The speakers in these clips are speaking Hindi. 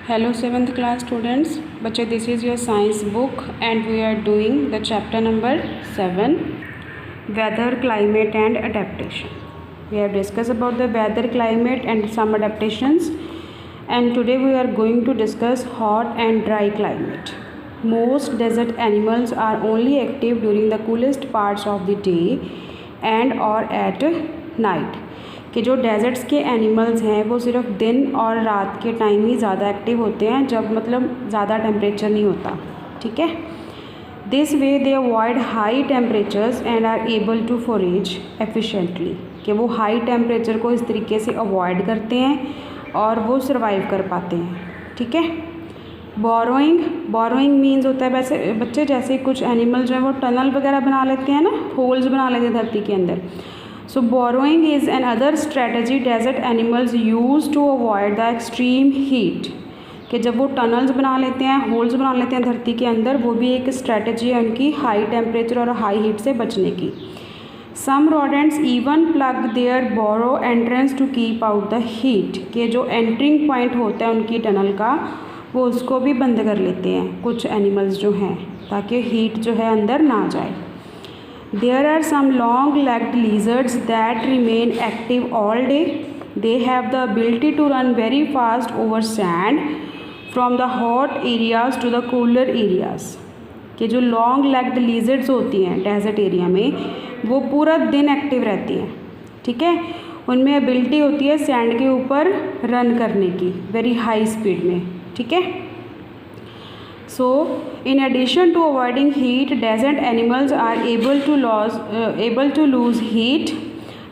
Hello 7th class students. Bachcha, this is your science book and we are doing the chapter number 7, weather, climate and adaptation. We have discussed about the weather, climate and some adaptations, and today we are going to discuss hot and dry climate. Most desert animals are only active during the coolest parts of the day and or at night. कि जो डेजर्ट्स के एनिमल्स हैं वो सिर्फ दिन और रात के टाइम ही ज़्यादा एक्टिव होते हैं, जब मतलब ज़्यादा टेम्परेचर नहीं होता. ठीक है. This way they avoid high temperatures and are able to forage efficiently. कि वो हाई टेम्परेचर को इस तरीके से अवॉइड करते हैं और वो सर्वाइव कर पाते हैं. ठीक है. बोरोइंग मीन्स होता है वैसे बच्चे, जैसे कुछ एनिमल जो है वो टनल वगैरह बना लेते हैं ना, होल्स बना लेते हैं धरती के अंदर. So borrowing is another strategy desert animals use to avoid the extreme heat. कि जब वो टनल्स बना लेते हैं, होल्स बना लेते हैं धरती के अंदर, वो भी एक स्ट्रेटजी है उनकी हाई टेम्परेचर और हाई हीट से बचने की. Some rodents even plug their burrow entrance to keep out the heat. कि जो एंट्रिंग पॉइंट होता है उनकी टनल का, वो उसको भी बंद कर लेते हैं कुछ एनिमल्स जो हैं, ताकि हीट जो है अंदर ना जाए. There are some long-legged lizards that remain active all day. They have the ability to run very fast over sand from the hot areas to the cooler areas. कि जो long-legged lizards होती हैं डेजर्ट एरिया में, वो पूरा दिन एक्टिव रहती हैं. ठीक है. उनमें एबिलिटी होती है सैंड के ऊपर रन करने की वेरी हाई स्पीड में. ठीक है. So, in addition to avoiding heat, desert animals are able to lose heat.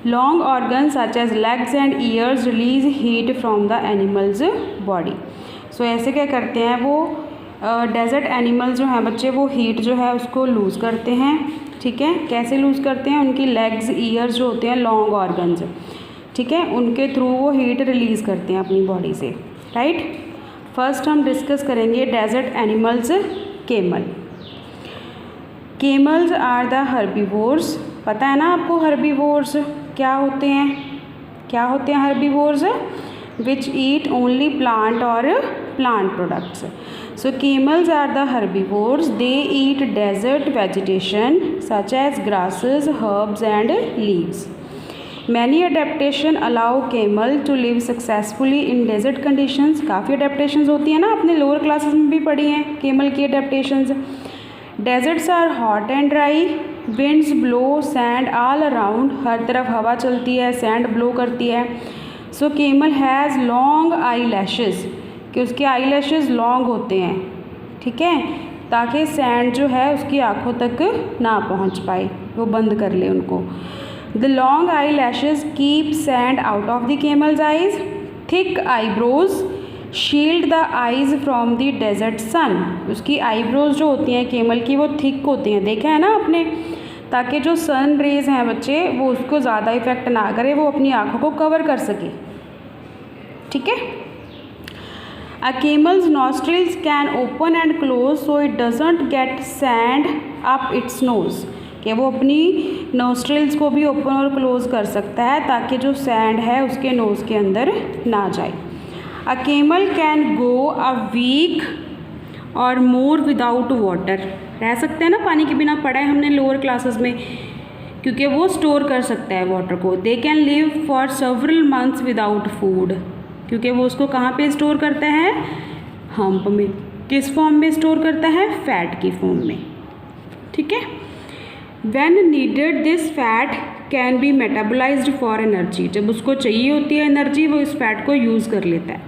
Long organs such as legs and ears release heat from the animal's body. So, ऐसे क्या करते हैं वो डेजर्ट एनिमल्स जो हैं बच्चे, वो हीट जो है उसको लूज़ करते हैं. ठीक है. कैसे लूज़ करते हैं? उनकी लेग्स, ईयर्स जो होते हैं, लॉन्ग ऑर्गन्स, ठीक है, उनके थ्रू वो हीट रिलीज़ करते हैं अपनी बॉडी से. राइट. फर्स्ट हम डिस्कस करेंगे desert animals. Camels are the herbivores. पता है ना आपको हर्बीवोर्स क्या होते हैं? क्या होते हैं herbivores? Which eat only plant और plant products. So camels are the herbivores. They eat desert vegetation such as grasses, herbs and leaves. Many adaptation allow camel to live successfully in desert conditions. काफ़ी adaptations होती हैं ना, आपने लोअर क्लासेस में भी पढ़ी हैं केमल की adaptations. Deserts are hot and dry. Winds blow sand all around. हर तरफ हवा चलती है, sand blow करती है. So camel has long eyelashes. कि उसके eyelashes long होते हैं. ठीक है, ताकि sand जो है उसकी आँखों तक ना पहुँच पाए, वो बंद कर ले उनको. The long eyelashes keep sand out of the camel's eyes. Thick eyebrows shield the eyes from the desert sun. उसकी eyebrows जो होती हैं केमल की, वो thick होती हैं, देखा है ना आपने, ताकि जो सन रेज हैं बच्चे वो उसको ज़्यादा इफेक्ट ना करे, वो अपनी आँखों को कवर कर सके. ठीक है. A camel's nostrils can open and close so it doesn't get sand up its nose. कि वो अपनी नोस्ट्रिल्स को भी ओपन और क्लोज़ कर सकता है ताकि जो सैंड है उसके नोज़ के अंदर ना जाए. A camel can go a week or more without water. रह सकते हैं ना पानी के बिना, पढ़ा है हमने लोअर क्लासेस में, क्योंकि वो स्टोर कर सकता है वाटर को. They can live for several months without food. क्योंकि वो उसको कहाँ पे स्टोर करता है? हम्प में. किस फॉर्म में स्टोर करता है? फैट की फॉर्म में. ठीक है. When needed, this fat can be metabolized for energy. जब उसको चाहिए होती है एनर्जी, वो इस फैट को यूज़ कर लेता है.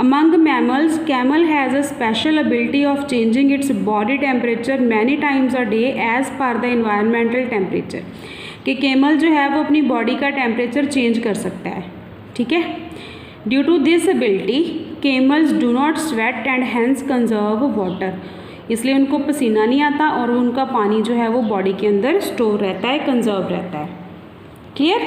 Among mammals, camel has a special ability of changing its body temperature many times a day as per the environmental temperature. कि camel जो है वो अपनी बॉडी का टेम्परेचर चेंज कर सकता है. ठीक है. Due to this ability, camels do not sweat and hence conserve water. इसलिए उनको पसीना नहीं आता और उनका पानी जो है वो बॉडी के अंदर स्टोर रहता है, कंजर्व रहता है. Clear.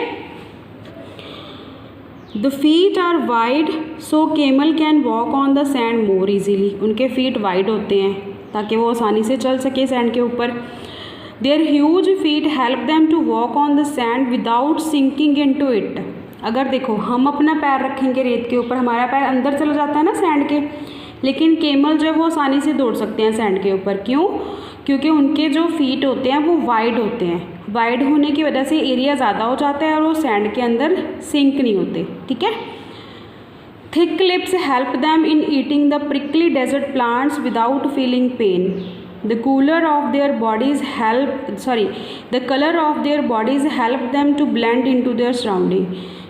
The feet are wide so camel can walk on the sand more easily. उनके फीट वाइड होते हैं ताकि वो आसानी से चल सके सैंड के ऊपर. Their huge feet help them to walk on the sand without sinking in to it. अगर देखो हम अपना पैर रखेंगे रेत के ऊपर, हमारा पैर अंदर चला जाता है ना सैंड के, लेकिन कैमल जो है वो आसानी से दौड़ सकते हैं सैंड के ऊपर। क्यों? क्योंकि उनके जो फीट होते हैं वो वाइड होते हैं। वाइड होने की वजह से एरिया ज़्यादा हो जाता है और वो सैंड के अंदर सिंक नहीं होते। ठीक है। Thick lips help them in eating the prickly desert plants without feeling pain. The cooler of their bodies the color of their bodies help them to blend into their surrounding,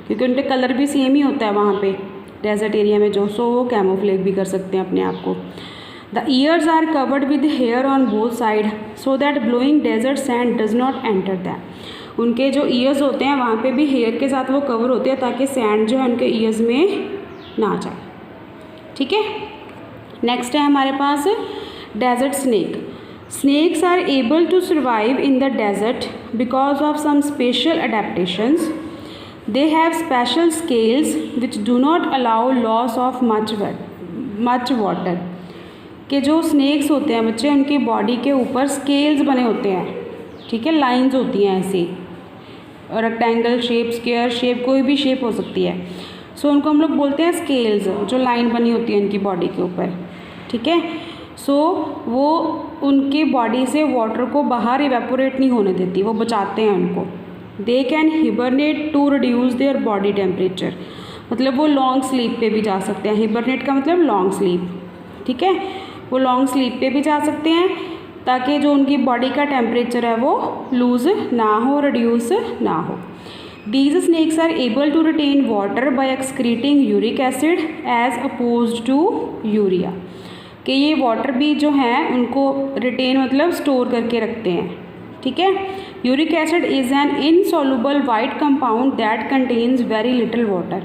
क्योंकि उनके कलर भी सेम ही होता है वहाँ पे डेजर्ट एरिया में जो, सो वो कैमोफ्लेज भी कर सकते हैं अपने आप को। The ears are covered with hair on both sides so that blowing desert sand does not enter them. उनके जो ईयर्स होते हैं वहाँ पे भी हेयर के साथ वो कवर होते हैं ताकि सैंड जो है उनके ईयर्स में ना जाए। ठीक है। नेक्स्ट है हमारे पास desert snake. Snakes are able to survive in the desert because of some special adaptations. They have special scales which do not allow loss of much water. कि जो स्नेक्स होते हैं बच्चे, उनकी बॉडी के ऊपर स्केल्स बने होते हैं। ठीक है, लाइंस होती हैं ऐसी, रेक्टेंगल शेप, स्क्वायर शेप, कोई भी शेप हो सकती है। सो उनको हम लोग बोलते हैं स्केल्स, जो लाइन बनी होती है उनकी बॉडी के ऊपर। ठीक है। सो वो उनकी बॉडी से वाटर को बाहर इवेपोरेट नहीं होने देती, वो बचाते हैं उनको। They can hibernate to reduce their body temperature, मतलब वो लॉन्ग स्लीप पे भी जा सकते हैं। हिबरनेट का मतलब लॉन्ग स्लीप। ठीक है, वो लॉन्ग स्लीप पे भी जा सकते हैं ताकि जो उनकी बॉडी का टेम्परेचर है वो लूज़ ना हो, रिड्यूस ना हो। These snakes are able to retain water by excreting uric acid as opposed to urea, कि ये वाटर भी जो है उनको रिटेन मतलब स्टोर करके रखते हैं। ठीक है। Uric acid is an insoluble white compound that contains very little water.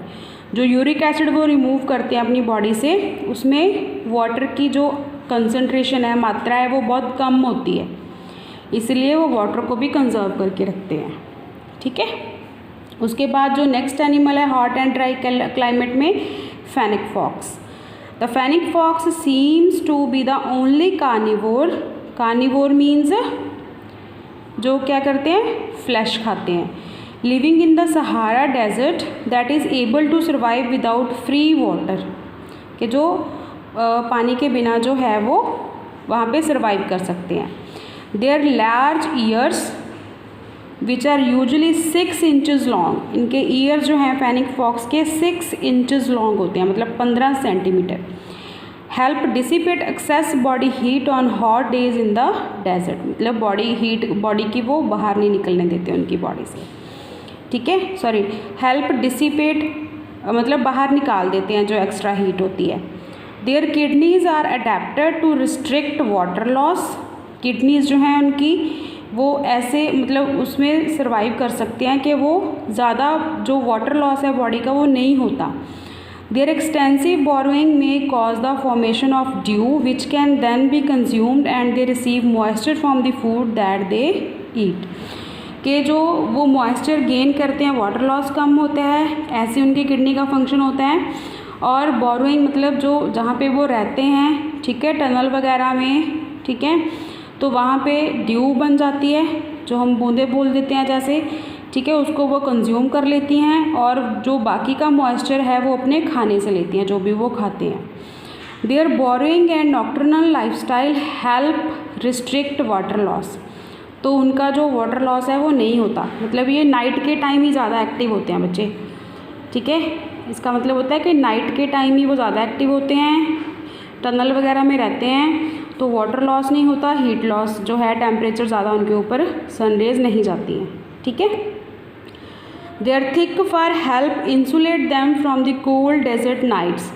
जो यूरिक एसिड वो रिमूव करते हैं अपनी बॉडी से, उसमें वाटर की जो कंसंट्रेशन है, मात्रा है, वो बहुत कम होती है, इसलिए वो वाटर को भी कंजर्व करके रखते हैं। ठीक है। उसके बाद जो नेक्स्ट एनिमल है हॉट एंड ड्राई क्लाइमेट में, fennec fox. The fennec fox seems to be the only carnivore. Carnivore means जो क्या करते हैं, फ्लैश खाते हैं। Living in the Sahara desert that is able to survive without free water, कि जो पानी के बिना जो है वो वहाँ पे सर्वाइव कर सकते हैं। Their large ears which are usually 6 inches long. इनके ईयर जो हैं फेनिक फॉक्स के 6 इंचज़ लॉन्ग होते हैं, मतलब 15 centimetre. Help dissipate excess body heat on hot days in the desert, मतलब बॉडी की वो बाहर नहीं निकलने देते उनकी बॉडी से। ठीक है, सॉरी, हेल्प डिसिपेट मतलब बाहर निकाल देते हैं जो एक्स्ट्रा हीट होती है। Their kidneys are adapted to restrict water loss. Kidneys जो हैं उनकी वो ऐसे मतलब उसमें सर्वाइव कर सकते हैं कि वो ज़्यादा जो वाटर लॉस है बॉडी का वो नहीं होता। देयर एक्सटेंसिव बोरोइंग में cause the formation of dew which can then be consumed and they receive moisture from the food that they eat, कि जो वो मॉइस्चर गेन करते हैं, वाटर लॉस कम होता है, ऐसे उनकी किडनी का फंक्शन होता है। और बोरोइंग मतलब जो जहाँ पे वो रहते हैं, ठीक है, टनल वगैरह में, ठीक है, तो वहाँ पे ड्यू बन जाती है, जो हम बूंदे बोल देते हैं जैसे, ठीक है, उसको वो कंज्यूम कर लेती हैं और जो बाकी का मॉइस्चर है वो अपने खाने से लेती हैं, जो भी वो खाते हैं। Their burrowing and nocturnal lifestyle help restrict water loss, तो उनका जो वाटर लॉस है वो नहीं होता, मतलब ये नाइट के टाइम ही ज़्यादा एक्टिव होते हैं बच्चे। ठीक है, इसका मतलब होता है कि नाइट के टाइम ही वो ज़्यादा एक्टिव होते हैं, टनल वगैरह में रहते हैं, तो वाटर लॉस नहीं होता, हीट लॉस जो है, टेम्परेचर ज़्यादा उनके ऊपर सनरेज नहीं जाती हैं। ठीक है। Their thick fur help insulate them from the cold desert nights.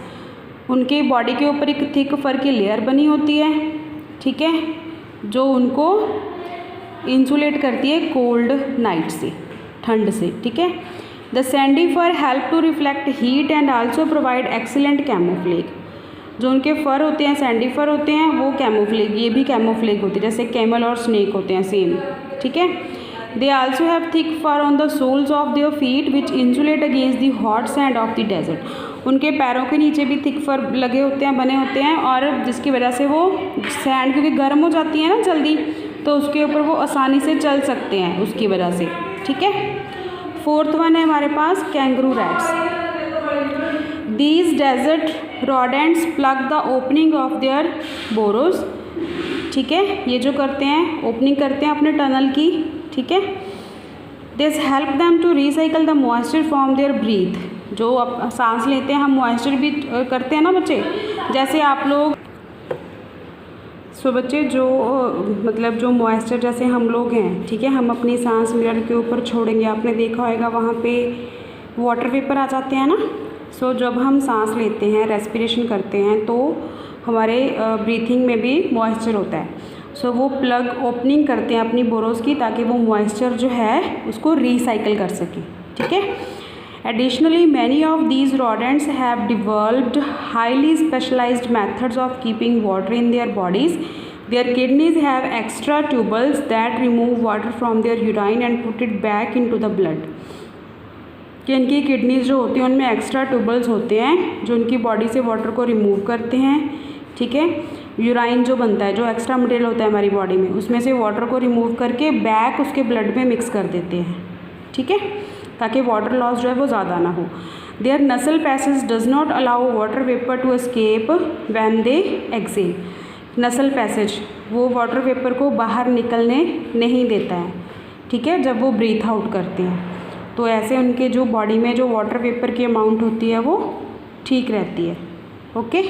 उनके बॉडी के ऊपर एक थिक फर की लेयर बनी होती है, ठीक है, जो उनको इंसुलेट करती है कोल्ड नाइट से, ठंड से। ठीक है। The sandy fur help to reflect heat and also provide excellent camouflage. जो उनके फर होते हैं, सैंडी फर होते हैं, वो कैमोफ्लेज, ये भी कैमोफ्लेज होती है, जैसे कैमल और स्नेक होते हैं सेम। ठीक है। They also have thick fur on the soles of their feet which insulate against the hot sand of the desert. उनके पैरों के नीचे भी थिक फर लगे होते हैं, बने होते हैं, और जिसकी वजह से वो सैंड क्योंकि गर्म हो जाती है ना जल्दी, तो उसके ऊपर वो आसानी से चल सकते हैं उसकी वजह से। ठीक है। फोर्थ वन है हमारे पास kangaroo rats. These desert rodents plug the opening of their burrows. ठीक है, ये जो करते हैं ओपनिंग करते हैं अपने टनल की। ठीक है, this help them to recycle the moisture from their breath. जो अब सांस लेते हैं हम मॉइस्चर भी करते हैं ना बच्चे, जैसे आप लोग बच्चे जो मतलब जो मॉइस्चर जैसे हम लोग हैं, ठीक है, हम अपनी सांस मिरर के ऊपर छोड़ेंगे, आपने देखा होगा वहाँ पे वाटर वेपर आ जाते हैं ना। जब हम सांस लेते हैं, रेस्पिरेशन करते हैं, तो हमारे ब्रीथिंग में भी मॉइस्चर होता है। वो प्लग ओपनिंग करते हैं अपनी बोरोस की, ताकि वो मॉइस्चर जो है उसको रिसाइकिल कर सकें। ठीक है, additionally many of these rodents have developed highly specialised methods of keeping water in their bodies. Their kidneys have extra tubules that remove water from their urine and put it back into the blood. कि इनकी किडनीज जो होती हैं उनमें एक्स्ट्रा ट्यूबल्स होते हैं जो उनकी बॉडी से वाटर को रिमूव करते हैं। ठीक है, यूराइन जो बनता है, जो एक्स्ट्रा मटेरियल होता है हमारी बॉडी में, उसमें से वाटर को रिमूव करके बैक उसके ब्लड में मिक्स कर देते हैं। ठीक है, ताकि वाटर लॉस जो है वो ज़्यादा ना हो। Their nasal passage does not allow water vapour to escape when they exhale. Nasal passage वो वाटर वेपर को बाहर निकलने नहीं देता है। ठीक है, जब वो ब्रीथ आउट करते हैं, तो ऐसे उनके जो बॉडी में जो वाटर वेपर की अमाउंट होती है वो ठीक रहती है। ओके।